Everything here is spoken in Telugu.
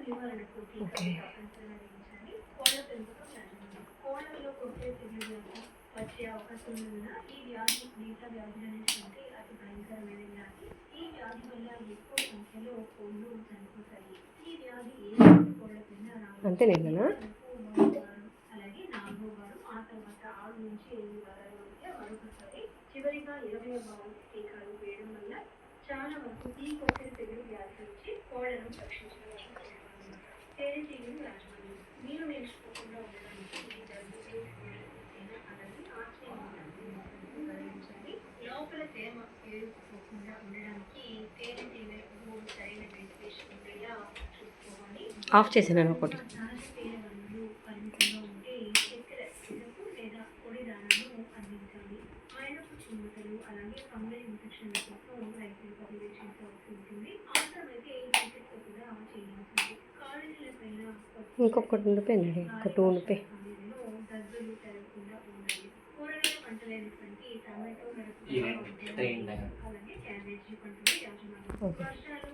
ఓకే. వచ్చే అవకాశం ఉన్నందున ఈ వ్యాధి జీవిత వ్యాధులనేటువంటి అతి భయంకరమైన వ్యాధి. ఈ వ్యాధి వల్ల ఎక్కువ సంఖ్యలో కోళ్ళు చనిపోతాయి. ఈ వ్యాధి ఏ కోళ్ళకైనా అంతేనేనా? అలాగే 4వ వారం, ఆ తర్వాత 6 నుంచి 8 వారాల మధ్య మరొకసారి, చివరిగా 20వ వారం టీకాలు వేయడం వల్ల చాలా వరకు ఈ కోకిల తెగులు వ్యాధి నుంచి కోళ్లను రక్షించవచ్చు. తేనెటీగలు యాజమాన్యం మీరు నేర్చుకోకుండా ఉండడానికి ఈ జంతువులు అలాగే గమనించాలి. లోపల తేమ పేరుకుపోకుండా ఉండడానికి తేనెటీగలకు సరైన వెంటిలేషన్ ఉండేలా చూసుకోవాలి. ఆఫ్ చేసాను ఒకటి. సహజ తేనె వనరులు పరిమితంగా ఉంటే చక్కెర సిరపు లేదా పొడి దానాలను అందించాలి. మైనపు చుమ్మతలు అలాగే ఫంగల్ ఇన్ఫెక్షన్ల కోసం రైతులు పర్యవేక్షించవలసి ఉంటుంది. అవసరమైతే చికిత్స కూడా చేయాల్సింది. కాలనీల పైన ఇంకొకటి ఉండిపోయింది, ఒక 2 ఉండిపోయి. దద్దులు పెరగకుండా ఉండాలి. కూరగాయ పంటలైనటువంటి టమాటో, ఈవెంట్ ట్రైన్ అలాగే క్యాబేజీ పంటలు యాజమాన్యం. ఓకే. వర్షాలు